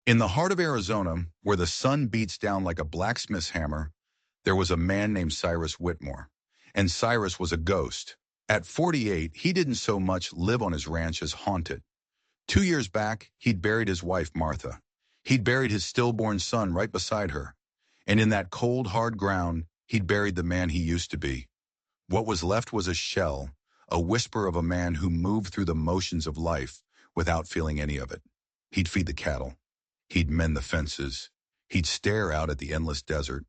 In the heart of Arizona, where the sun beats down like a blacksmith's hammer, there was a man named Cyrus Whitmore. And Cyrus was a ghost. At 48, he didn't so much live on his ranch as haunt it. 2 years back, he'd buried his wife, Martha. He'd buried his stillborn son right beside her. And in that cold, hard ground, he'd buried the man he used to be. What was left was a shell, a whisper of a man who moved through the motions of life without feeling any of it. He'd feed the cattle. He'd mend the fences. He'd stare out at the endless desert,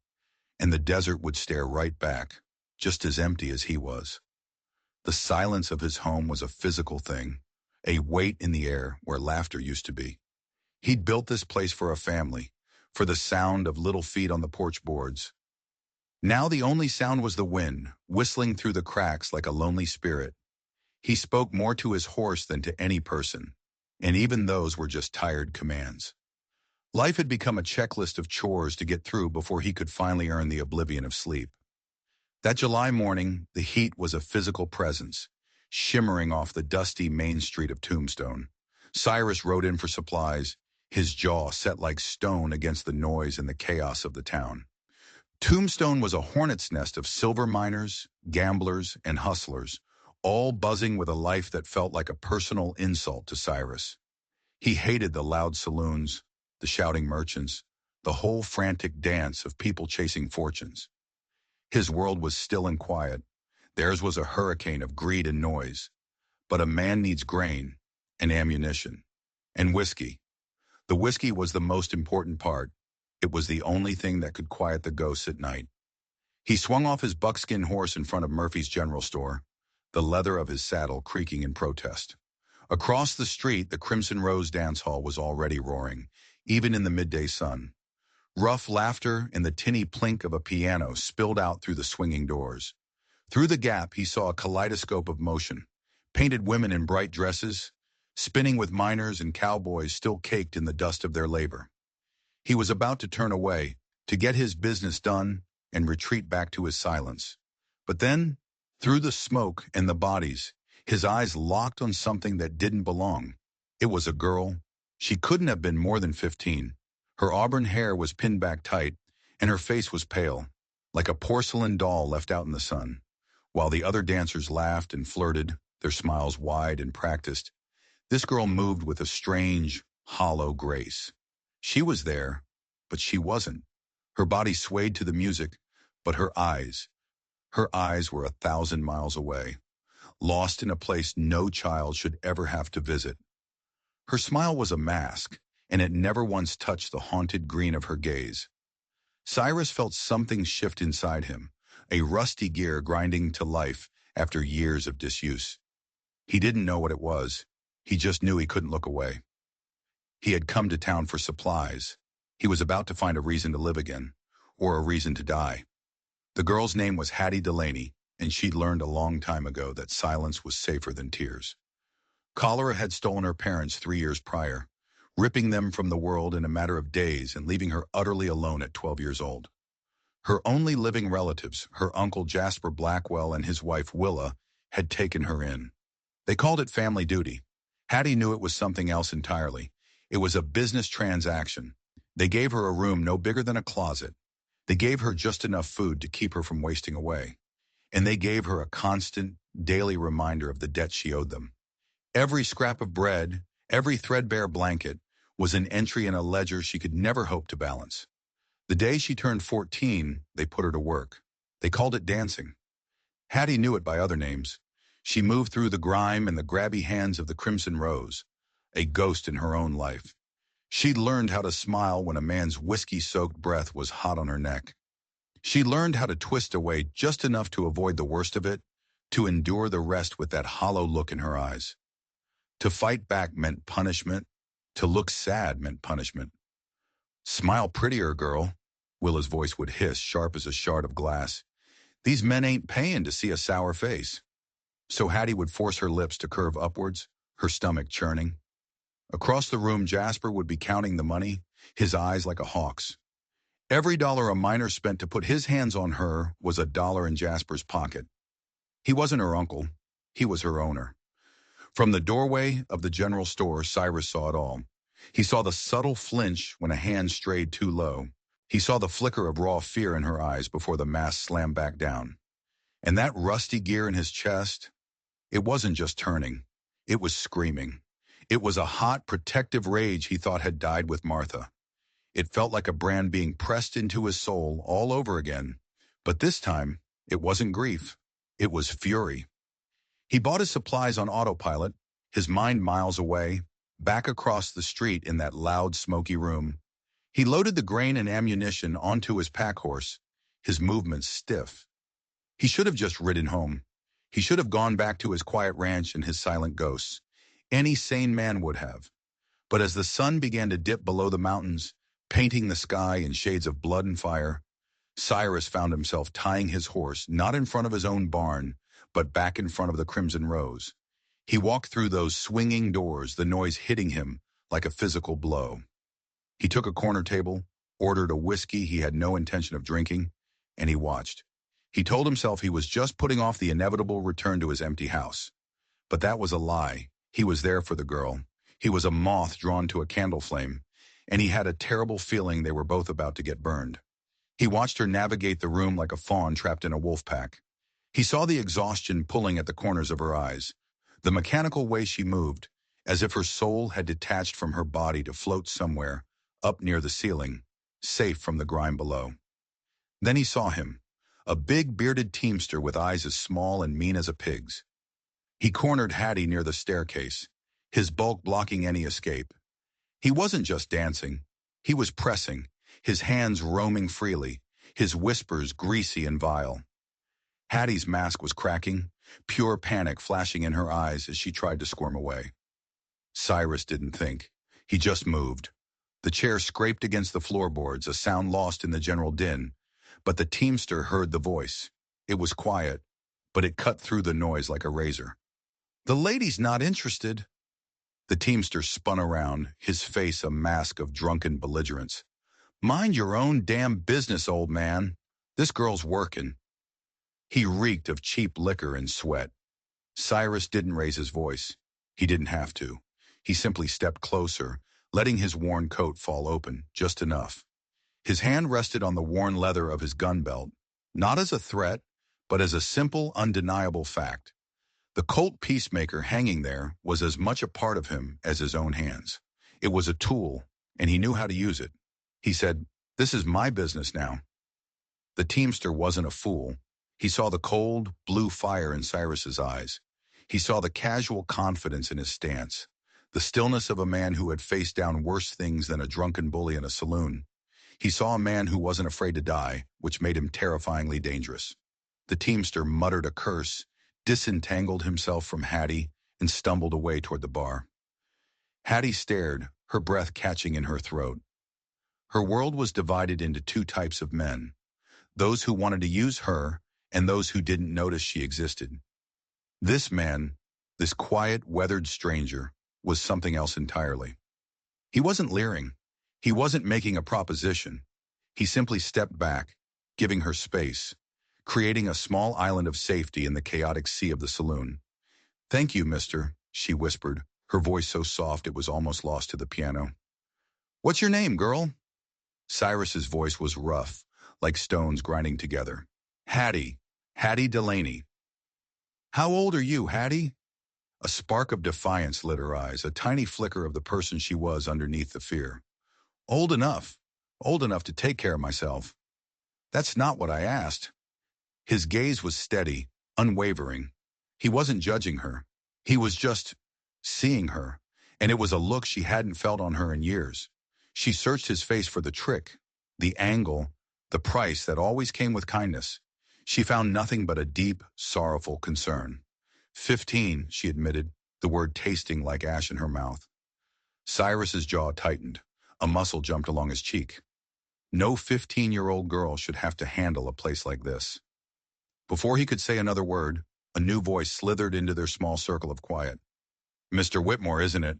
and the desert would stare right back, just as empty as he was. The silence of his home was a physical thing, a weight in the air where laughter used to be. He'd built this place for a family, for the sound of little feet on the porch boards. Now the only sound was the wind, whistling through the cracks like a lonely spirit. He spoke more to his horse than to any person, and even those were just tired commands. Life had become a checklist of chores to get through before he could finally earn the oblivion of sleep. That July morning, the heat was a physical presence, shimmering off the dusty main street of Tombstone. Cyrus rode in for supplies, his jaw set like stone against the noise and the chaos of the town. Tombstone was a hornet's nest of silver miners, gamblers, and hustlers, all buzzing with a life that felt like a personal insult to Cyrus. He hated the loud saloons, the shouting merchants, the whole frantic dance of people chasing fortunes. His world was still and quiet. Theirs was a hurricane of greed and noise. But a man needs grain, and ammunition, and whiskey. The whiskey was the most important part. It was the only thing that could quiet the ghosts at night. He swung off his buckskin horse in front of Murphy's General Store, the leather of his saddle creaking in protest. Across the street, the Crimson Rose dance hall was already roaring, even in the midday sun. Rough laughter and the tinny plink of a piano spilled out through the swinging doors. Through the gap, he saw a kaleidoscope of motion. Painted women in bright dresses, spinning with miners and cowboys still caked in the dust of their labor. He was about to turn away, to get his business done and retreat back to his silence. But then, through the smoke and the bodies, his eyes locked on something that didn't belong. It was a girl. She couldn't have been more than 15. Her auburn hair was pinned back tight, and her face was pale, like a porcelain doll left out in the sun. While the other dancers laughed and flirted, their smiles wide and practiced, this girl moved with a strange, hollow grace. She was there, but she wasn't. Her body swayed to the music, but her eyes were 1,000 miles away, lost in a place no child should ever have to visit. Her smile was a mask, and it never once touched the haunted green of her gaze. Cyrus felt something shift inside him, a rusty gear grinding to life after years of disuse. He didn't know what it was. He just knew he couldn't look away. He had come to town for supplies. He was about to find a reason to live again, or a reason to die. The girl's name was Hattie Delaney, and she'd learned a long time ago that silence was safer than tears. Cholera had stolen her parents 3 years prior, ripping them from the world in a matter of days and leaving her utterly alone at 12 years old. Her only living relatives, her uncle Jasper Blackwell and his wife Willa, had taken her in. They called it family duty. Hattie knew it was something else entirely. It was a business transaction. They gave her a room no bigger than a closet. They gave her just enough food to keep her from wasting away. And they gave her a constant, daily reminder of the debt she owed them. Every scrap of bread, every threadbare blanket, was an entry in a ledger she could never hope to balance. The day she turned 14, they put her to work. They called it dancing. Hattie knew it by other names. She moved through the grime and the grabby hands of the Crimson Rose, a ghost in her own life. She'd learned how to smile when a man's whiskey-soaked breath was hot on her neck. She learned how to twist away just enough to avoid the worst of it, to endure the rest with that hollow look in her eyes. To fight back meant punishment. To look sad meant punishment. "Smile prettier, girl," Willa's voice would hiss, sharp as a shard of glass. "These men ain't paying to see a sour face." So Hattie would force her lips to curve upwards, her stomach churning. Across the room, Jasper would be counting the money, his eyes like a hawk's. Every dollar a miner spent to put his hands on her was a dollar in Jasper's pocket. He wasn't her uncle. He was her owner. From the doorway of the general store, Cyrus saw it all. He saw the subtle flinch when a hand strayed too low. He saw the flicker of raw fear in her eyes before the mask slammed back down. And that rusty gear in his chest, it wasn't just turning. It was screaming. It was a hot, protective rage he thought had died with Martha. It felt like a brand being pressed into his soul all over again. But this time, it wasn't grief. It was fury. He bought his supplies on autopilot, his mind miles away, back across the street in that loud, smoky room. He loaded the grain and ammunition onto his pack horse, his movements stiff. He should have just ridden home. He should have gone back to his quiet ranch and his silent ghosts. Any sane man would have. But as the sun began to dip below the mountains, painting the sky in shades of blood and fire, Cyrus found himself tying his horse not in front of his own barn, but back in front of the Crimson Rose. He walked through those swinging doors, the noise hitting him like a physical blow. He took a corner table, ordered a whiskey he had no intention of drinking, and he watched. He told himself he was just putting off the inevitable return to his empty house. But that was a lie. He was there for the girl. He was a moth drawn to a candle flame, and he had a terrible feeling they were both about to get burned. He watched her navigate the room like a fawn trapped in a wolf pack. He saw the exhaustion pulling at the corners of her eyes, the mechanical way she moved, as if her soul had detached from her body to float somewhere, up near the ceiling, safe from the grime below. Then he saw him, a big bearded teamster with eyes as small and mean as a pig's. He cornered Hattie near the staircase, his bulk blocking any escape. He wasn't just dancing. He was pressing, his hands roaming freely, his whispers greasy and vile. Hattie's mask was cracking, pure panic flashing in her eyes as she tried to squirm away. Cyrus didn't think. He just moved. The chair scraped against the floorboards, a sound lost in the general din, but the teamster heard the voice. It was quiet, but it cut through the noise like a razor. "The lady's not interested." The teamster spun around, his face a mask of drunken belligerence. "Mind your own damn business, old man. This girl's working." He reeked of cheap liquor and sweat. Cyrus didn't raise his voice. He didn't have to. He simply stepped closer, letting his worn coat fall open, just enough. His hand rested on the worn leather of his gun belt, not as a threat, but as a simple, undeniable fact. The Colt Peacemaker hanging there was as much a part of him as his own hands. It was a tool, and he knew how to use it. He said, "This is my business now." The teamster wasn't a fool. He saw the cold, blue fire in Cyrus's eyes. He saw the casual confidence in his stance, the stillness of a man who had faced down worse things than a drunken bully in a saloon. He saw a man who wasn't afraid to die, which made him terrifyingly dangerous. The teamster muttered a curse, disentangled himself from Hattie, and stumbled away toward the bar. Hattie stared, her breath catching in her throat. Her world was divided into two types of men, those who wanted to use her and those who didn't notice she existed. This man, this quiet, weathered stranger, was something else entirely. He wasn't leering. He wasn't making a proposition. He simply stepped back, giving her space, creating a small island of safety in the chaotic sea of the saloon. "Thank you, mister," she whispered, her voice so soft it was almost lost to the piano. "What's your name, girl?" Cyrus's voice was rough, like stones grinding together. "Hattie. Hattie Delaney." "How old are you, Hattie?" A spark of defiance lit her eyes, a tiny flicker of the person she was underneath the fear. "Old enough. Old enough to take care of myself." "That's not what I asked." His gaze was steady, unwavering. He wasn't judging her. He was just seeing her, and it was a look she hadn't felt on her in years. She searched his face for the trick, the angle, the price that always came with kindness. She found nothing but a deep, sorrowful concern. 15, she admitted, the word tasting like ash in her mouth. Cyrus's jaw tightened. A muscle jumped along his cheek. No 15-year-old girl should have to handle a place like this. Before he could say another word, a new voice slithered into their small circle of quiet. "Mr. Whitmore, isn't it?"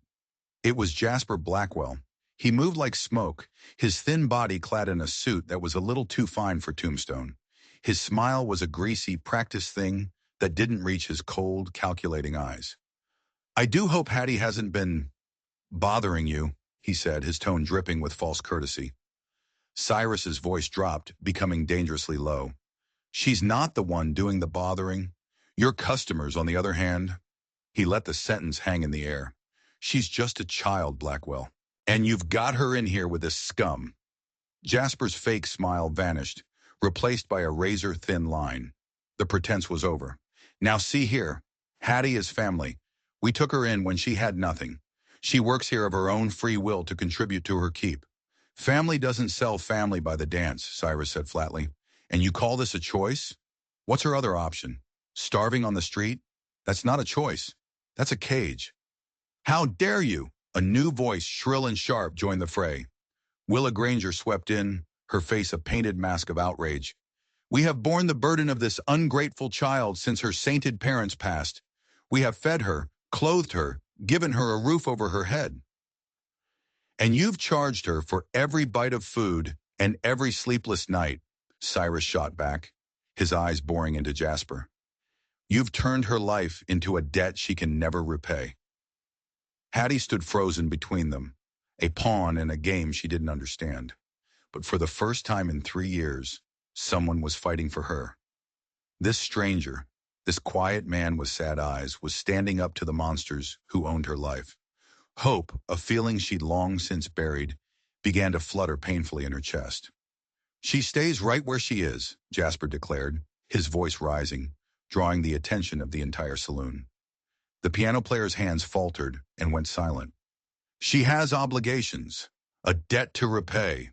It was Jasper Blackwell. He moved like smoke, his thin body clad in a suit that was a little too fine for Tombstone. His smile was a greasy, practiced thing that didn't reach his cold, calculating eyes. "I do hope Hattie hasn't been bothering you," he said, his tone dripping with false courtesy. Cyrus's voice dropped, becoming dangerously low. She's not the one doing the bothering. Your customers, on the other hand. He let the sentence hang in the air. She's just a child, Blackwell. And you've got her in here with this scum. Jasper's fake smile vanished, replaced by a razor-thin line. The pretense was over. Now see here. Hattie is family. We took her in when she had nothing. She works here of her own free will to contribute to her keep. Family doesn't sell family by the dance, Cyrus said flatly. And you call this a choice? What's her other option? Starving on the street? That's not a choice. That's a cage. How dare you? A new voice, shrill and sharp, joined the fray. Willa Granger swept in, her face a painted mask of outrage. We have borne the burden of this ungrateful child since her sainted parents passed. We have fed her, clothed her, given her a roof over her head. And you've charged her for every bite of food and every sleepless night, Cyrus shot back, his eyes boring into Jasper. You've turned her life into a debt she can never repay. Hattie stood frozen between them, a pawn in a game she didn't understand. But for the first time in 3 years, someone was fighting for her. This stranger, this quiet man with sad eyes, was standing up to the monsters who owned her life. Hope, a feeling she'd long since buried, began to flutter painfully in her chest. She stays right where she is, Jasper declared, his voice rising, drawing the attention of the entire saloon. The piano player's hands faltered and went silent. She has obligations, a debt to repay.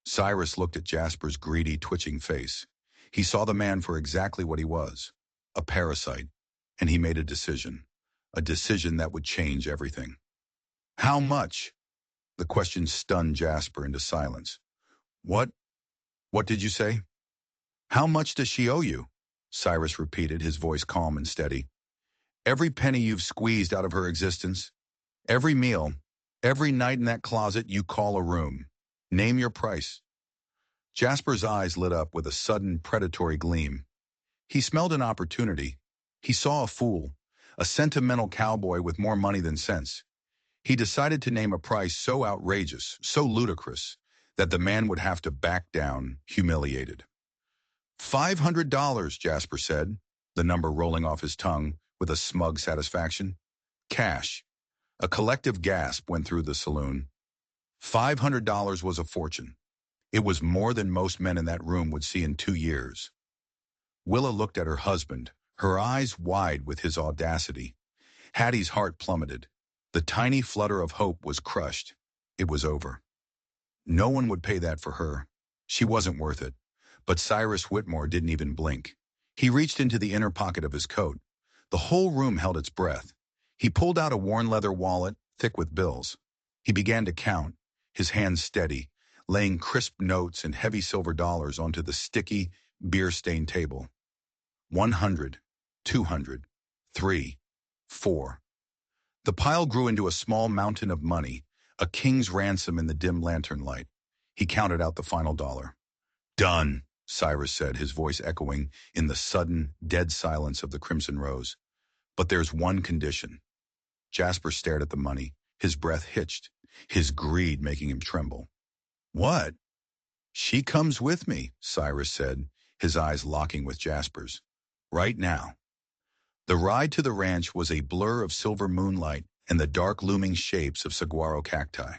Cyrus looked at Jasper's greedy, twitching face. He saw the man for exactly what he was, a parasite, and he made a decision that would change everything. How much? The question stunned Jasper into silence. What did you say? How much does she owe you? Cyrus repeated, his voice calm and steady. Every penny you've squeezed out of her existence, every meal, every night in that closet you call a room. Name your price. Jasper's eyes lit up with a sudden predatory gleam. He smelled an opportunity. He saw a fool, a sentimental cowboy with more money than sense. He decided to name a price so outrageous, so ludicrous, that the man would have to back down, humiliated. $500, Jasper said, the number rolling off his tongue with a smug satisfaction. Cash. A collective gasp went through the saloon. $500 was a fortune. It was more than most men in that room would see in 2 years. Willa looked at her husband, her eyes wide with his audacity. Hattie's heart plummeted. The tiny flutter of hope was crushed. It was over. No one would pay that for her. She wasn't worth it. But Cyrus Whitmore didn't even blink. He reached into the inner pocket of his coat. The whole room held its breath. He pulled out a worn leather wallet, thick with bills. He began to count, his hands steady, laying crisp notes and heavy silver dollars onto the sticky, beer-stained table. 100, 200, 3, 4. The pile grew into a small mountain of money, a king's ransom in the dim lantern light. He counted out the final dollar. Done, Cyrus said, his voice echoing in the sudden, dead silence of the Crimson Rose. But there's one condition. Jasper stared at the money, his breath hitched, his greed making him tremble. What? She comes with me, Cyrus said, his eyes locking with Jasper's. Right now. The ride to the ranch was a blur of silver moonlight and the dark looming shapes of saguaro cacti.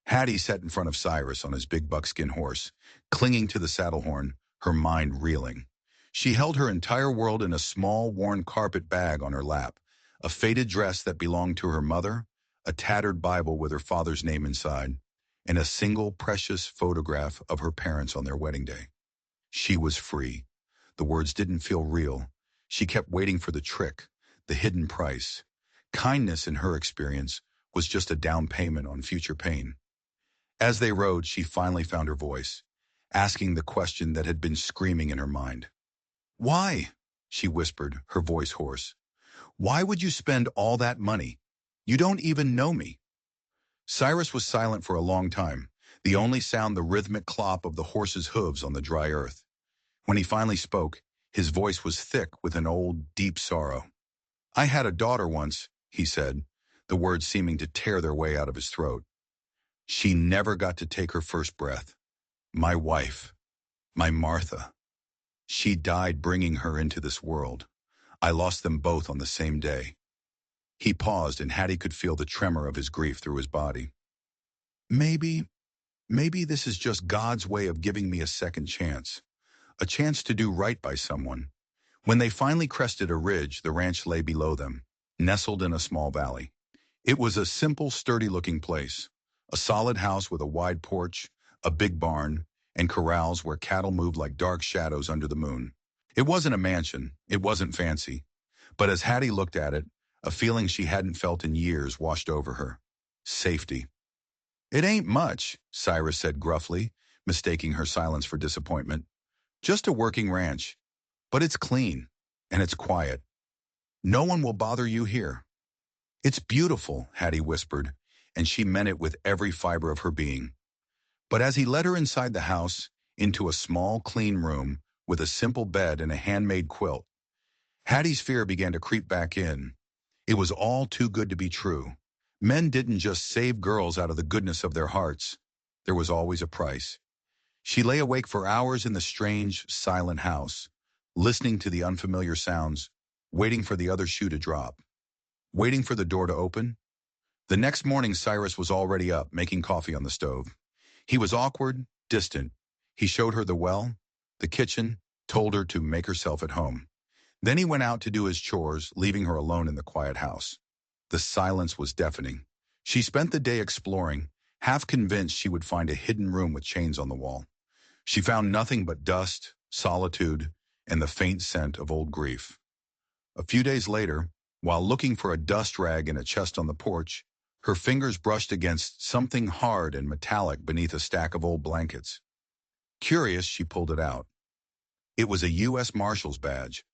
Hattie sat in front of Cyrus on his big buckskin horse, clinging to the saddle horn, her mind reeling. She held her entire world in a small, worn carpet bag on her lap, a faded dress that belonged to her mother, a tattered Bible with her father's name inside, and a single precious photograph of her parents on their wedding day. She was free. The words didn't feel real. She kept waiting for the trick, the hidden price. Kindness, in her experience, was just a down payment on future pain. As they rode, she finally found her voice, asking the question that had been screaming in her mind. Why? She whispered, her voice hoarse. Why would you spend all that money? You don't even know me. Cyrus was silent for a long time, the only sound the rhythmic clop of the horse's hooves on the dry earth. When he finally spoke, his voice was thick with an old, deep sorrow. I had a daughter once, he said, the words seeming to tear their way out of his throat. She never got to take her first breath. My wife, my Martha. She died bringing her into this world. I lost them both on the same day. He paused, and Hattie could feel the tremor of his grief through his body. Maybe, maybe this is just God's way of giving me a chance to do right by someone. When they finally crested a ridge, the ranch lay below them, nestled in a small valley. It was a simple, sturdy-looking place, a solid house with a wide porch, a big barn, and corrals where cattle moved like dark shadows under the moon. It wasn't a mansion, it wasn't fancy, but as Hattie looked at it, a feeling she hadn't felt in years washed over her. Safety. It ain't much, Cyrus said gruffly, mistaking her silence for disappointment. Just a working ranch. But it's clean, and it's quiet. No one will bother you here. It's beautiful, Hattie whispered, and she meant it with every fiber of her being. But as he led her inside the house, into a small, clean room with a simple bed and a handmade quilt, Hattie's fear began to creep back in. It was all too good to be true. Men didn't just save girls out of the goodness of their hearts. There was always a price. She lay awake for hours in the strange, silent house, listening to the unfamiliar sounds, waiting for the other shoe to drop, waiting for the door to open. The next morning, Cyrus was already up, making coffee on the stove. He was awkward, distant. He showed her the well, the kitchen, told her to make herself at home. Then he went out to do his chores, leaving her alone in the quiet house. The silence was deafening. She spent the day exploring, half convinced she would find a hidden room with chains on the wall. She found nothing but dust, solitude, and the faint scent of old grief. A few days later, while looking for a dust rag in a chest on the porch, her fingers brushed against something hard and metallic beneath a stack of old blankets. Curious, she pulled it out. It was a U.S. Marshal's badge.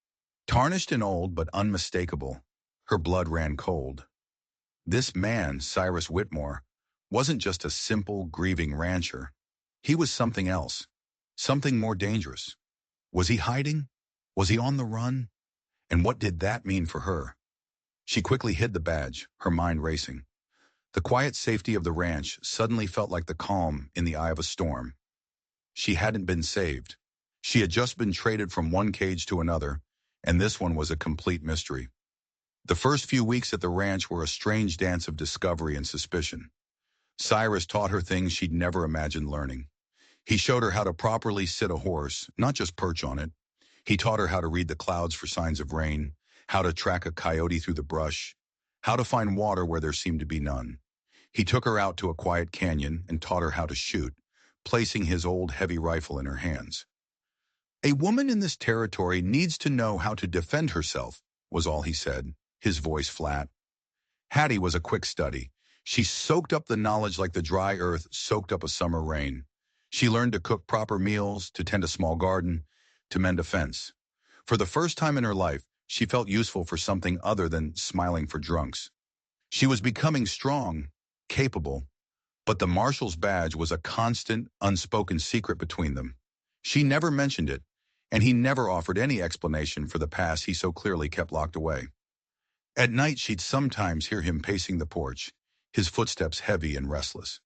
Tarnished and old, but unmistakable. Her blood ran cold. This man, Cyrus Whitmore, wasn't just a simple, grieving rancher. He was something else, something more dangerous. Was he hiding? Was he on the run? And what did that mean for her? She quickly hid the badge, her mind racing. The quiet safety of the ranch suddenly felt like the calm in the eye of a storm. She hadn't been saved. She had just been traded from one cage to another, and this one was a complete mystery. The first few weeks at the ranch were a strange dance of discovery and suspicion. Cyrus taught her things she'd never imagined learning. He showed her how to properly sit a horse, not just perch on it. He taught her how to read the clouds for signs of rain, how to track a coyote through the brush, how to find water where there seemed to be none. He took her out to a quiet canyon and taught her how to shoot, placing his old heavy rifle in her hands. A woman in this territory needs to know how to defend herself, was all he said, his voice flat. Hattie was a quick study. She soaked up the knowledge like the dry earth soaked up a summer rain. She learned to cook proper meals, to tend a small garden, to mend a fence. For the first time in her life, she felt useful for something other than smiling for drunks. She was becoming strong, capable, but the marshal's badge was a constant, unspoken secret between them. She never mentioned it, and he never offered any explanation for the past he so clearly kept locked away. At night, she'd sometimes hear him pacing the porch, his footsteps heavy and restless.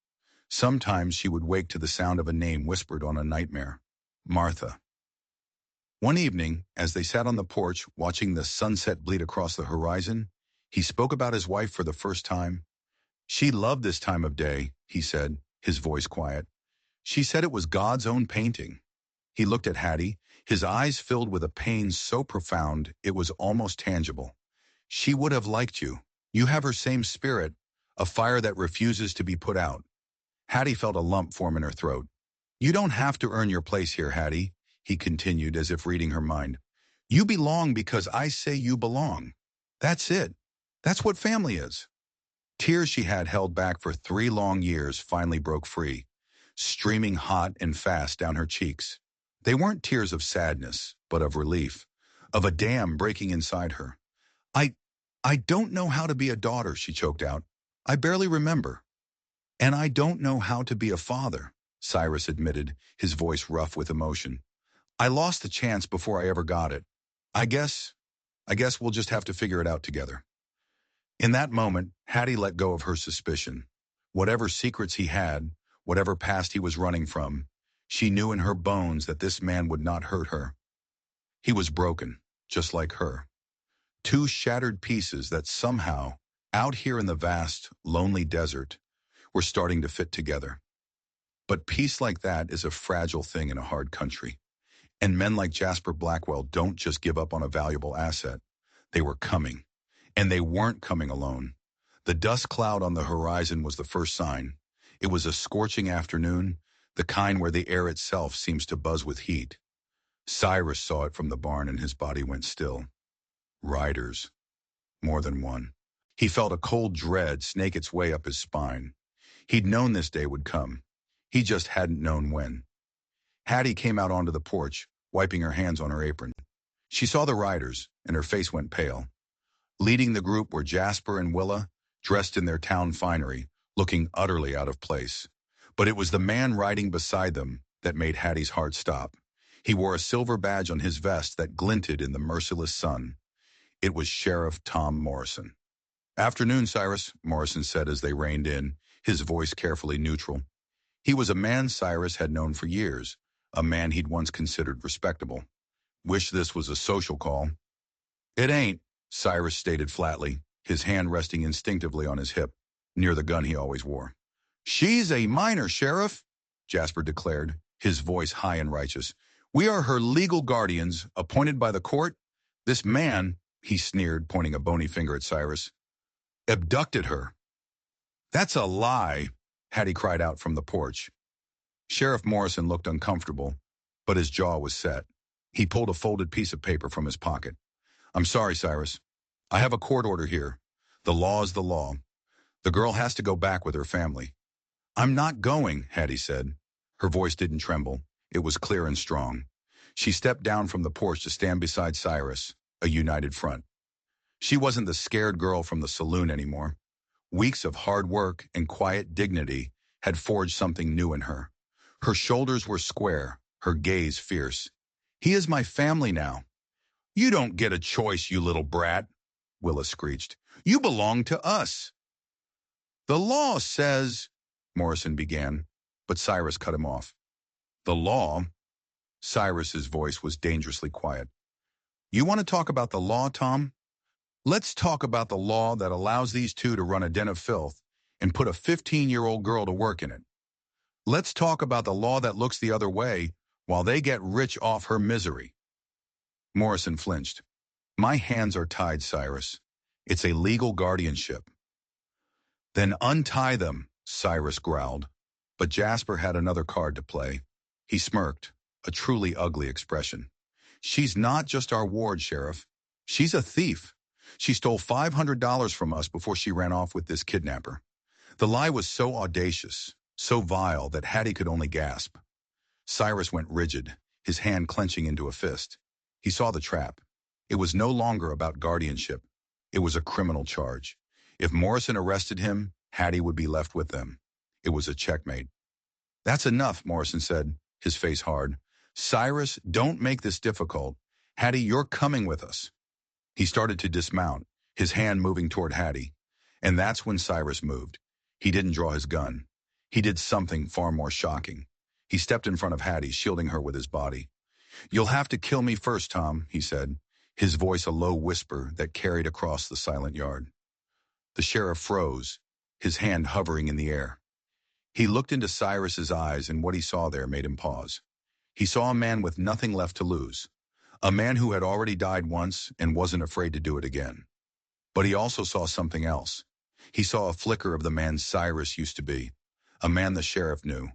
Sometimes she would wake to the sound of a name whispered on a nightmare. Martha. One evening, as they sat on the porch watching the sunset bleed across the horizon, he spoke about his wife for the first time. She loved this time of day, he said, his voice quiet. She said it was God's own painting. He looked at Hattie, his eyes filled with a pain so profound it was almost tangible. She would have liked you. You have her same spirit, a fire that refuses to be put out. Hattie felt a lump form in her throat. You don't have to earn your place here, Hattie, he continued as if reading her mind. You belong because I say you belong. That's it. That's what family is. Tears she had held back for 3 long years finally broke free, streaming hot and fast down her cheeks. They weren't tears of sadness, but of relief, of a dam breaking inside her. I I don't know how to be a daughter, she choked out. I barely remember. And I don't know how to be a father, Cyrus admitted, his voice rough with emotion. I lost the chance before I ever got it. I guess we'll just have to figure it out together. In that moment, Hattie let go of her suspicion. Whatever secrets he had, whatever past he was running from, she knew in her bones that this man would not hurt her. He was broken, just like her. Two shattered pieces that somehow, out here in the vast, lonely desert, were starting to fit together. But peace like that is a fragile thing in a hard country. And men like Jasper Blackwell don't just give up on a valuable asset. They were coming. And they weren't coming alone. The dust cloud on the horizon was the first sign. It was a scorching afternoon, the kind where the air itself seems to buzz with heat. Cyrus saw it from the barn and his body went still. Riders. More than one. He felt a cold dread snake its way up his spine. He'd known this day would come. He just hadn't known when. Hattie came out onto the porch, wiping her hands on her apron. She saw the riders, and her face went pale. Leading the group were Jasper and Willa, dressed in their town finery, looking utterly out of place. But it was the man riding beside them that made Hattie's heart stop. He wore a silver badge on his vest that glinted in the merciless sun. It was Sheriff Tom Morrison. "Afternoon, Cyrus," Morrison said as they reined in, his voice carefully neutral. He was a man Cyrus had known for years, a man he'd once considered respectable. "Wish this was a social call." "It ain't," Cyrus stated flatly, his hand resting instinctively on his hip, near the gun he always wore. "She's a minor, Sheriff," Jasper declared, his voice high and righteous. "We are her legal guardians, appointed by the court. This man," he sneered, pointing a bony finger at Cyrus, "abducted her." "That's a lie," Hattie cried out from the porch. Sheriff Morrison looked uncomfortable, but his jaw was set. He pulled a folded piece of paper from his pocket. "I'm sorry, Cyrus. I have a court order here. The law is the law. The girl has to go back with her family." "I'm not going," Hattie said. Her voice didn't tremble. It was clear and strong. She stepped down from the porch to stand beside Cyrus, a united front. She wasn't the scared girl from the saloon anymore. Weeks of hard work and quiet dignity had forged something new in her. Her shoulders were square, her gaze fierce. "He is my family now." "You don't get a choice, you little brat," Willa screeched. "You belong to us." "The law says," Morrison began, but Cyrus cut him off. "The law?" Cyrus's voice was dangerously quiet. "You want to talk about the law, Tom? Let's talk about the law that allows these two to run a den of filth and put a 15-year-old girl to work in it. Let's talk about the law that looks the other way while they get rich off her misery." Morrison flinched. "My hands are tied, Cyrus. It's a legal guardianship." "Then untie them," Cyrus growled. But Jasper had another card to play. He smirked, a truly ugly expression. "She's not just our ward, Sheriff. She's a thief. She stole $500 from us before she ran off with this kidnapper." The lie was so audacious, so vile that Hattie could only gasp. Cyrus went rigid, his hand clenching into a fist. He saw the trap. It was no longer about guardianship. It was a criminal charge. If Morrison arrested him, Hattie would be left with them. It was a checkmate. "That's enough," Morrison said, his face hard. "Cyrus, don't make this difficult. Hattie, you're coming with us." He started to dismount, his hand moving toward Hattie. And that's when Cyrus moved. He didn't draw his gun. He did something far more shocking. He stepped in front of Hattie, shielding her with his body. "You'll have to kill me first, Tom," he said, his voice a low whisper that carried across the silent yard. The sheriff froze, his hand hovering in the air. He looked into Cyrus's eyes, and what he saw there made him pause. He saw a man with nothing left to lose. A man who had already died once and wasn't afraid to do it again. But he also saw something else. He saw a flicker of the man Cyrus used to be, a man the sheriff knew,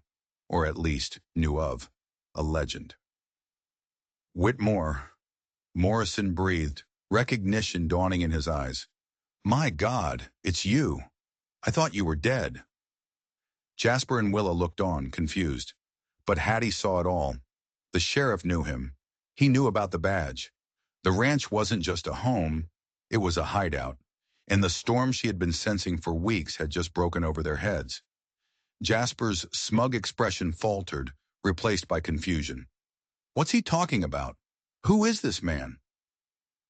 or at least knew of, a legend. "Whitmore," Morrison breathed, recognition dawning in his eyes. "My God, it's you. I thought you were dead." Jasper and Willa looked on, confused. But Hattie saw it all. The sheriff knew him. He knew about the badge. The ranch wasn't just a home, it was a hideout. And the storm she had been sensing for weeks had just broken over their heads. Jasper's smug expression faltered, replaced by confusion. "What's he talking about? Who is this man?"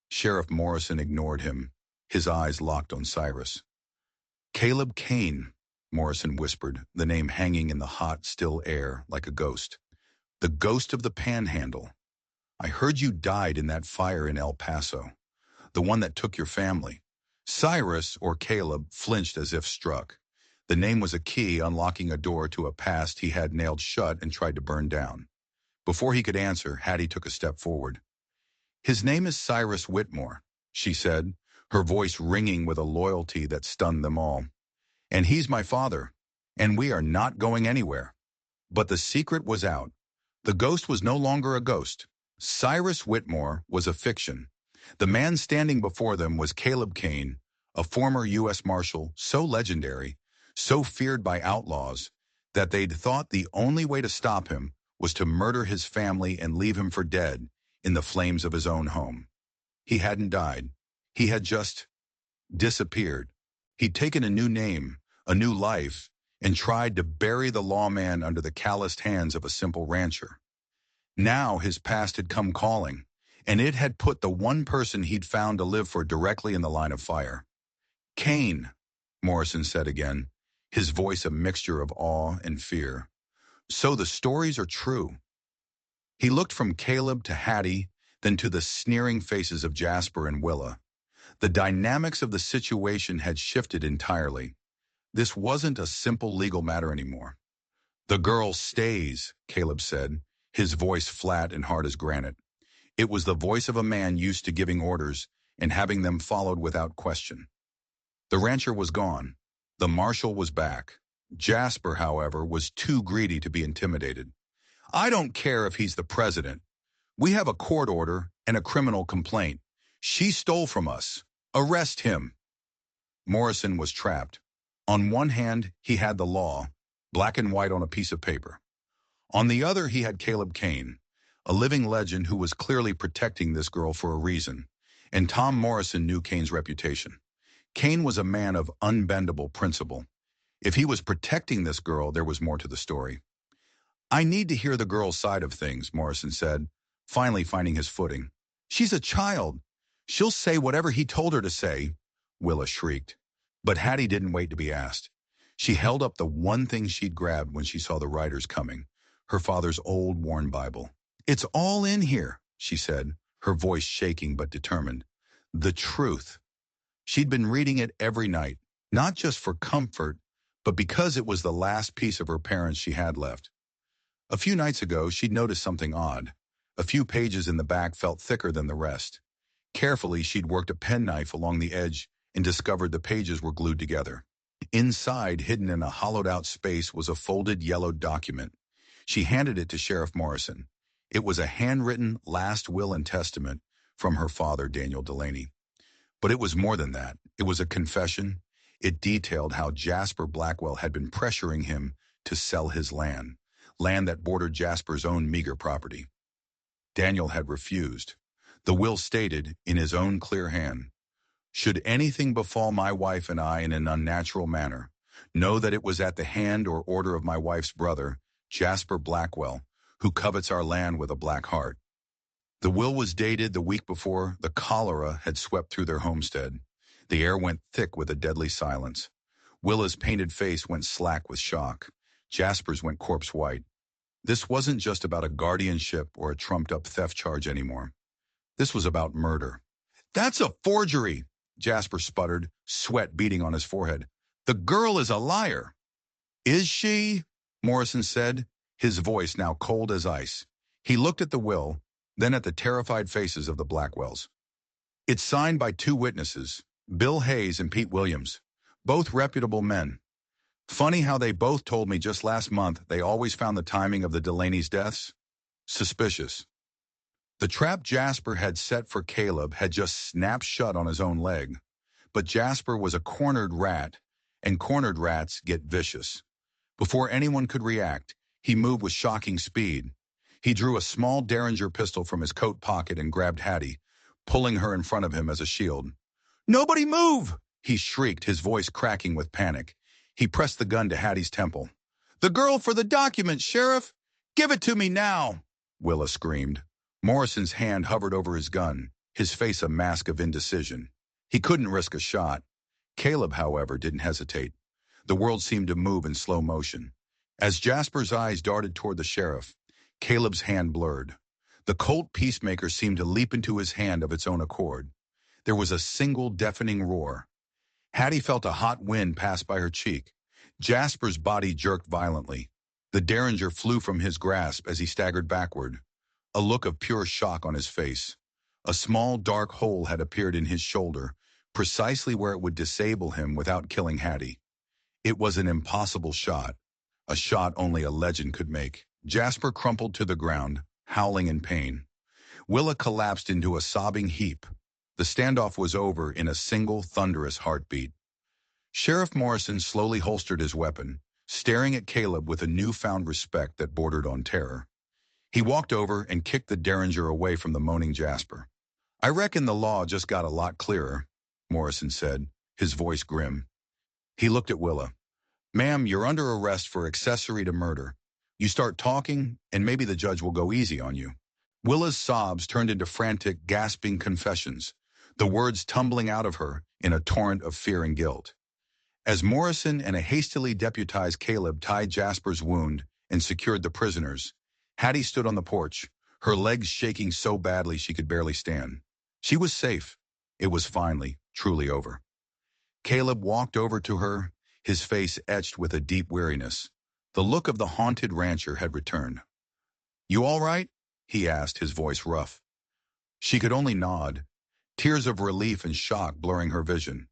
Sheriff Morrison ignored him, his eyes locked on Cyrus. "Caleb Kane," Morrison whispered, the name hanging in the hot, still air like a ghost. The ghost of the Panhandle. I heard you died in that fire in El Paso, the one that took your family. Cyrus, or Caleb, flinched as if struck. The name was a key unlocking a door to a past he had nailed shut and tried to burn down. Before he could answer, Hattie took a step forward. His name is Cyrus Whitmore, she said, her voice ringing with a loyalty that stunned them all. And he's my father, and we are not going anywhere. But the secret was out. The ghost was no longer a ghost. Cyrus Whitmore was a fiction. The man standing before them was Caleb Kane, a former U.S. Marshal so legendary, so feared by outlaws, that they'd thought the only way to stop him was to murder his family and leave him for dead in the flames of his own home. He hadn't died. He had just disappeared. He'd taken a new name, a new life, and tried to bury the lawman under the calloused hands of a simple rancher. Now his past had come calling, and it had put the one person he'd found to live for directly in the line of fire. Kane, Morrison said again, his voice a mixture of awe and fear. So the stories are true. He looked from Caleb to Hattie, then to the sneering faces of Jasper and Willa. The dynamics of the situation had shifted entirely. This wasn't a simple legal matter anymore. The girl stays, Caleb said, his voice flat and hard as granite. It was the voice of a man used to giving orders and having them followed without question. The rancher was gone. The marshal was back. Jasper, however, was too greedy to be intimidated. I don't care if he's the president. We have a court order and a criminal complaint. She stole from us. Arrest him. Morrison was trapped. On one hand, he had the law, black and white on a piece of paper. On the other, he had Caleb Kane, a living legend who was clearly protecting this girl for a reason, and Tom Morrison knew Kane's reputation. Kane was a man of unbendable principle. If he was protecting this girl, there was more to the story. I need to hear the girl's side of things, Morrison said, finally finding his footing. She's a child. She'll say whatever he told her to say, Willa shrieked. But Hattie didn't wait to be asked. She held up the one thing she'd grabbed when she saw the riders coming, her father's old, worn Bible. It's all in here, she said, her voice shaking but determined. The truth. She'd been reading it every night, not just for comfort, but because it was the last piece of her parents she had left. A few nights ago, she'd noticed something odd. A few pages in the back felt thicker than the rest. Carefully, she'd worked a penknife along the edge and discovered the pages were glued together. Inside, hidden in a hollowed-out space, was a folded yellow document. She handed it to Sheriff Morrison. It was a handwritten last will and testament from her father, Daniel Delaney. But it was more than that. It was a confession. It detailed how Jasper Blackwell had been pressuring him to sell his land that bordered Jasper's own meager property. Daniel had refused. The will stated, in his own clear hand, should anything befall my wife and I in an unnatural manner, know that it was at the hand or order of my wife's brother, Jasper Blackwell, who covets our land with a black heart. The will was dated the week before the cholera had swept through their homestead. The air went thick with a deadly silence. Willa's painted face went slack with shock. Jasper's went corpse white. This wasn't just about a guardianship or a trumped-up theft charge anymore. This was about murder. That's a forgery, Jasper sputtered, sweat beading on his forehead. The girl is a liar. Is she? Morrison said, his voice now cold as ice. He looked at the will, then at the terrified faces of the Blackwells. It's signed by two witnesses, Bill Hayes and Pete Williams, both reputable men. Funny how they both told me just last month they always found the timing of the Delaney's deaths suspicious. The trap Jasper had set for Caleb had just snapped shut on his own leg. But Jasper was a cornered rat, and cornered rats get vicious. Before anyone could react, he moved with shocking speed. He drew a small Derringer pistol from his coat pocket and grabbed Hattie, pulling her in front of him as a shield. Nobody move! He shrieked, his voice cracking with panic. He pressed the gun to Hattie's temple. The girl for the document, Sheriff! Give it to me now! Willa screamed. Morrison's hand hovered over his gun, his face a mask of indecision. He couldn't risk a shot. Caleb, however, didn't hesitate. The world seemed to move in slow motion. As Jasper's eyes darted toward the sheriff, Caleb's hand blurred. The Colt Peacemaker seemed to leap into his hand of its own accord. There was a single deafening roar. Hattie felt a hot wind pass by her cheek. Jasper's body jerked violently. The derringer flew from his grasp as he staggered backward, a look of pure shock on his face. A small dark hole had appeared in his shoulder, precisely where it would disable him without killing Hattie. It was an impossible shot, a shot only a legend could make. Jasper crumpled to the ground, howling in pain. Willa collapsed into a sobbing heap. The standoff was over in a single thunderous heartbeat. Sheriff Morrison slowly holstered his weapon, staring at Caleb with a newfound respect that bordered on terror. He walked over and kicked the derringer away from the moaning Jasper. "I reckon the law just got a lot clearer," Morrison said, his voice grim. He looked at Willa. "Ma'am, you're under arrest for accessory to murder. You start talking, and maybe the judge will go easy on you." Willa's sobs turned into frantic, gasping confessions, the words tumbling out of her in a torrent of fear and guilt. As Morrison and a hastily deputized Caleb tied Jasper's wound and secured the prisoners, Hattie stood on the porch, her legs shaking so badly she could barely stand. She was safe. It was finally, truly over. Caleb walked over to her, his face etched with a deep weariness. The look of the haunted rancher had returned. "You all right?" he asked, his voice rough. She could only nod, tears of relief and shock blurring her vision.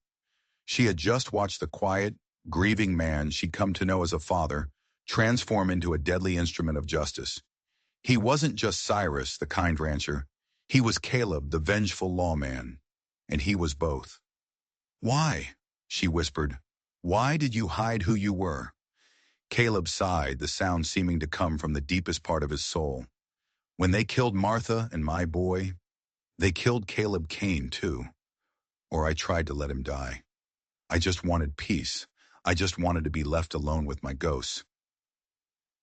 She had just watched the quiet, grieving man she'd come to know as a father transform into a deadly instrument of justice. He wasn't just Cyrus, the kind rancher. He was Caleb, the vengeful lawman. And he was both. "Why?" she whispered. "Why did you hide who you were?" Caleb sighed, the sound seeming to come from the deepest part of his soul. "When they killed Martha and my boy, they killed Caleb Kane too. Or I tried to let him die. I just wanted peace. I just wanted to be left alone with my ghosts."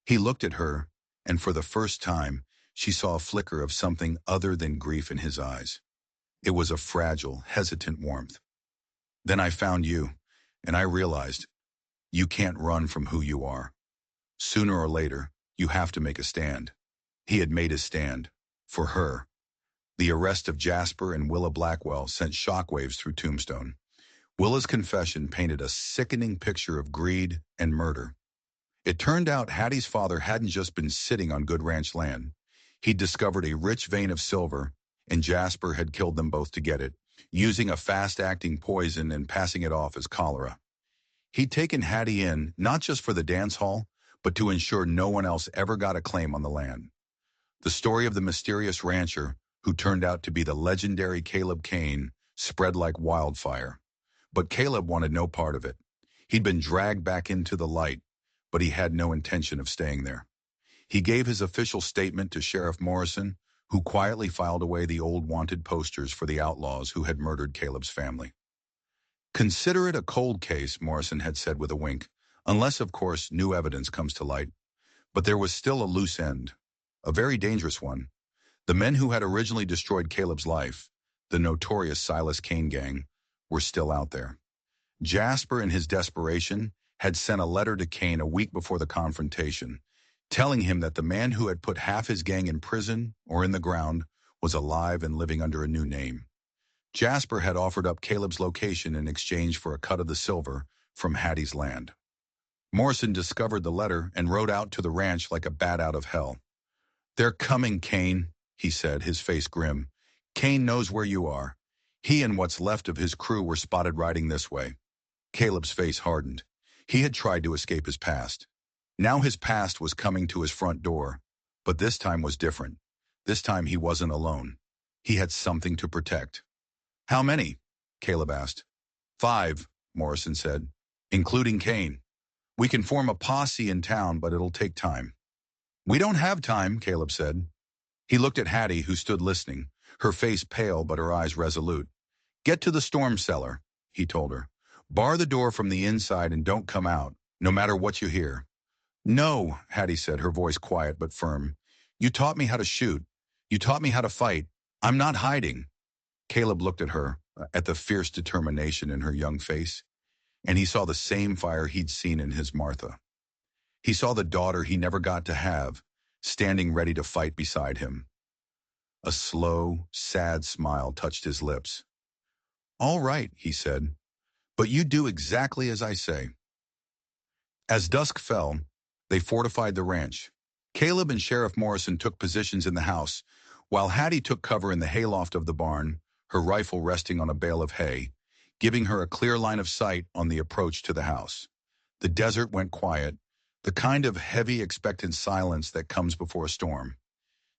He looked at her, and for the first time, she saw a flicker of something other than grief in his eyes. It was a fragile, hesitant warmth. "Then I found you, and I realized you can't run from who you are. Sooner or later, you have to make a stand." He had made his stand. For her. The arrest of Jasper and Willa Blackwell sent shockwaves through Tombstone. Willa's confession painted a sickening picture of greed and murder. It turned out Hattie's father hadn't just been sitting on good ranch land. He'd discovered a rich vein of silver, and Jasper had killed them both to get it, using a fast-acting poison and passing it off as cholera. He'd taken Hattie in, not just for the dance hall, but to ensure no one else ever got a claim on the land. The story of the mysterious rancher, who turned out to be the legendary Caleb Kane, spread like wildfire. But Caleb wanted no part of it. He'd been dragged back into the light, but he had no intention of staying there. He gave his official statement to Sheriff Morrison, who quietly filed away the old wanted posters for the outlaws who had murdered Caleb's family. "Consider it a cold case," Morrison had said with a wink, "unless, of course, new evidence comes to light." But there was still a loose end, a very dangerous one. The men who had originally destroyed Caleb's life, the notorious Silas Kane gang, were still out there. Jasper, in his desperation, had sent a letter to Kane a week before the confrontation, telling him that the man who had put half his gang in prison or in the ground was alive and living under a new name. Jasper had offered up Caleb's location in exchange for a cut of the silver from Hattie's land. Morrison discovered the letter and rode out to the ranch like a bat out of hell. "They're coming, Kane," he said, his face grim. "Kane knows where you are. He and what's left of his crew were spotted riding this way." Caleb's face hardened. He had tried to escape his past. Now his past was coming to his front door, but this time was different. This time he wasn't alone. He had something to protect. "How many?" Caleb asked. "5, Morrison said, "including Kane. We can form a posse in town, but it'll take time." "We don't have time," Caleb said. He looked at Hattie, who stood listening, her face pale but her eyes resolute. "Get to the storm cellar," he told her. "Bar the door from the inside and don't come out, no matter what you hear." "No," Hattie said, her voice quiet but firm. "You taught me how to shoot. You taught me how to fight. I'm not hiding." Caleb looked at her, at the fierce determination in her young face. and he saw the same fire he'd seen in his Martha. He saw the daughter he never got to have, standing ready to fight beside him. A slow, sad smile touched his lips. "All right," he said, "but you do exactly as I say." As dusk fell, they fortified the ranch. Caleb and Sheriff Morrison took positions in the house, while Hattie took cover in the hayloft of the barn, her rifle resting on a bale of hay, giving her a clear line of sight on the approach to the house. The desert went quiet, the kind of heavy, expectant silence that comes before a storm.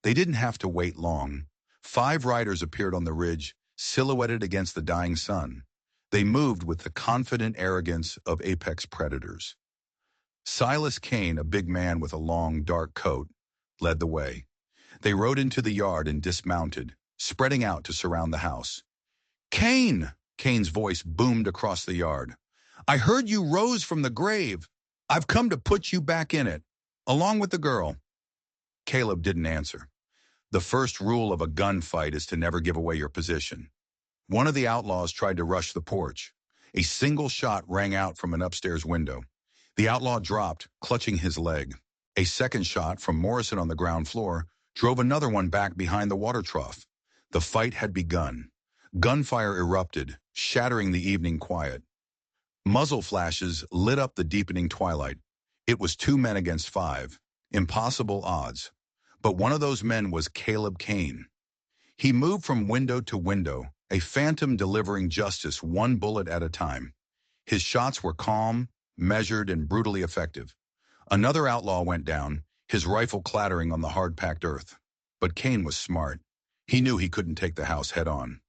They didn't have to wait long. 5 riders appeared on the ridge, silhouetted against the dying sun. They moved with the confident arrogance of apex predators. Silas Kane, a big man with a long, dark coat, led the way. They rode into the yard and dismounted, spreading out to surround the house. "Kane!" Kane's voice boomed across the yard. "I heard you rose from the grave. I've come to put you back in it, along with the girl." Caleb didn't answer. The first rule of a gunfight is to never give away your position. One of the outlaws tried to rush the porch. A single shot rang out from an upstairs window. The outlaw dropped, clutching his leg. A second shot from Morrison on the ground floor drove another one back behind the water trough. The fight had begun. Gunfire erupted, shattering the evening quiet. Muzzle flashes lit up the deepening twilight. It was 2 men against 5. Impossible odds. But one of those men was Caleb Kane. He moved from window to window, a phantom delivering justice 1 bullet at a time. His shots were calm, measured, and brutally effective. Another outlaw went down, his rifle clattering on the hard-packed earth. But Kane was smart. He knew he couldn't take the house head-on.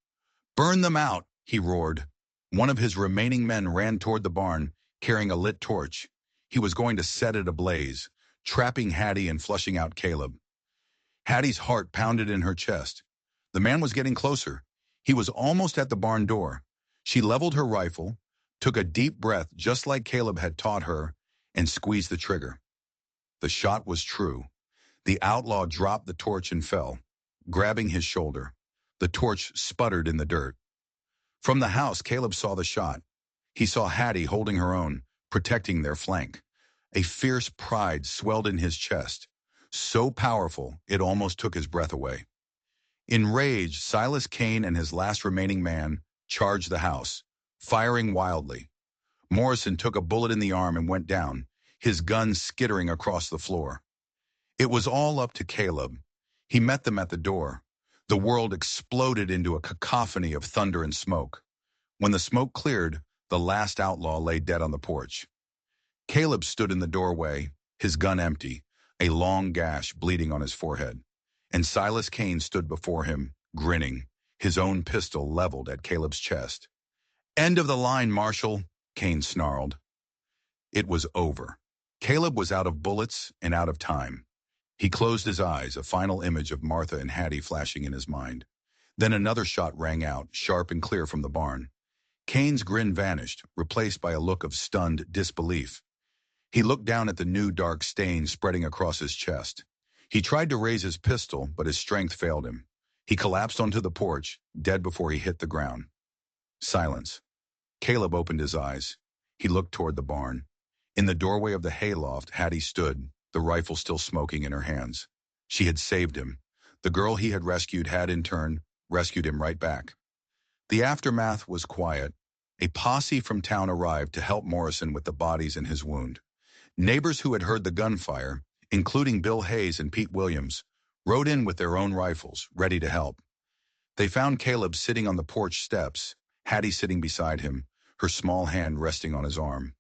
"Burn them out," he roared. One of his remaining men ran toward the barn, carrying a lit torch. He was going to set it ablaze, trapping Hattie and flushing out Caleb. Hattie's heart pounded in her chest. The man was getting closer. He was almost at the barn door. She leveled her rifle, took a deep breath just like Caleb had taught her, and squeezed the trigger. The shot was true. The outlaw dropped the torch and fell, grabbing his shoulder. The torch sputtered in the dirt. From the house, Caleb saw the shot. He saw Hattie holding her own, protecting their flank. A fierce pride swelled in his chest, so powerful it almost took his breath away. Enraged, Silas Kane and his last remaining man charged the house, firing wildly. Morrison took a bullet in the arm and went down, his gun skittering across the floor. It was all up to Caleb. He met them at the door. The world exploded into a cacophony of thunder and smoke. When the smoke cleared, the last outlaw lay dead on the porch. Caleb stood in the doorway, his gun empty, a long gash bleeding on his forehead. And Silas Kane stood before him, grinning, his own pistol leveled at Caleb's chest. "End of the line, Marshal," Kane snarled. It was over. Caleb was out of bullets and out of time. He closed his eyes, a final image of Martha and Hattie flashing in his mind. Then another shot rang out, sharp and clear from the barn. Kane's grin vanished, replaced by a look of stunned disbelief. He looked down at the new dark stain spreading across his chest. He tried to raise his pistol, but his strength failed him. He collapsed onto the porch, dead before he hit the ground. Silence. Caleb opened his eyes. He looked toward the barn. In the doorway of the hayloft, Hattie stood, the rifle still smoking in her hands. She had saved him. The girl he had rescued had, in turn, rescued him right back. The aftermath was quiet. A posse from town arrived to help Morrison with the bodies and his wound. Neighbors who had heard the gunfire, including Bill Hayes and Pete Williams, rode in with their own rifles, ready to help. They found Caleb sitting on the porch steps, Hattie sitting beside him, her small hand resting on his arm.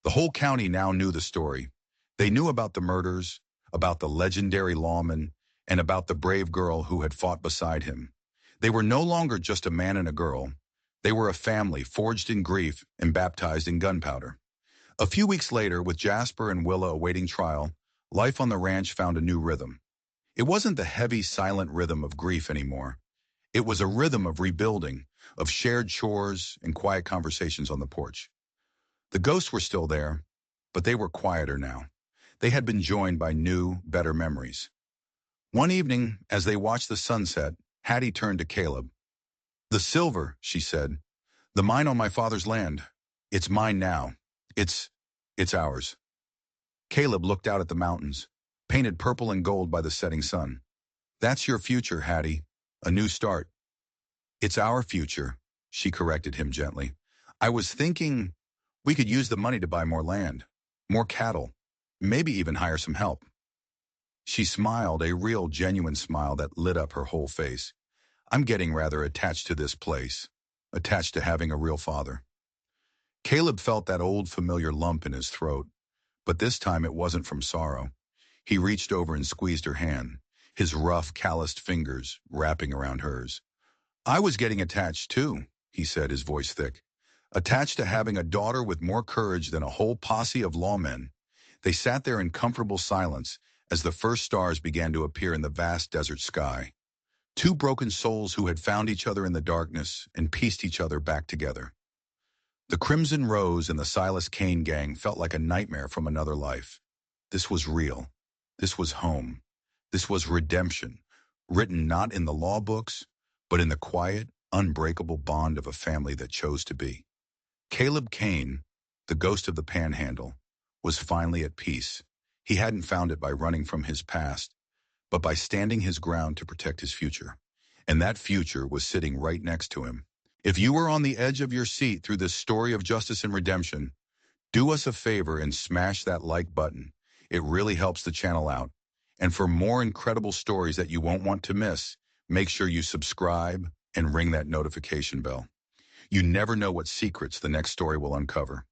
The whole county now knew the story. They knew about the murders, about the legendary lawman, and about the brave girl who had fought beside him. They were no longer just a man and a girl. They were a family forged in grief and baptized in gunpowder. A few weeks later, with Jasper and Willa awaiting trial, life on the ranch found a new rhythm. It wasn't the heavy, silent rhythm of grief anymore. It was a rhythm of rebuilding, of shared chores and quiet conversations on the porch. The ghosts were still there, but they were quieter now. They had been joined by new, better memories. One evening, as they watched the sunset, Hattie turned to Caleb. "The silver," she said. "The mine on my father's land. It's mine now. It's, it's ours. Caleb looked out at the mountains, painted purple and gold by the setting sun. That's your future, Hattie. A new start. It's our future, she corrected him gently. I was thinking we could use the money to buy more land, more cattle, maybe even hire some help. She smiled, a real, genuine smile that lit up her whole face. I'm getting rather attached to this place, attached to having a real father. Caleb felt that old familiar lump in his throat, but this time it wasn't from sorrow. He reached over and squeezed her hand, his rough, calloused fingers wrapping around hers. I was getting attached too, he said, his voice thick. Attached to having a daughter with more courage than a whole posse of lawmen. They sat there in comfortable silence as the first stars began to appear in the vast desert sky. Two broken souls who had found each other in the darkness and pieced each other back together. The Crimson Rose and the Silas Kane gang felt like a nightmare from another life. This was real. This was home. This was redemption, written not in the law books, but in the quiet, unbreakable bond of a family that chose to be. Caleb Kane, the ghost of the Panhandle, was finally at peace. He hadn't found it by running from his past, but by standing his ground to protect his future. And that future was sitting right next to him. If you were on the edge of your seat through this story of justice and redemption, do us a favor and smash that like button. It really helps the channel out. And for more incredible stories that you won't want to miss, make sure you subscribe and ring that notification bell. You never know what secrets the next story will uncover.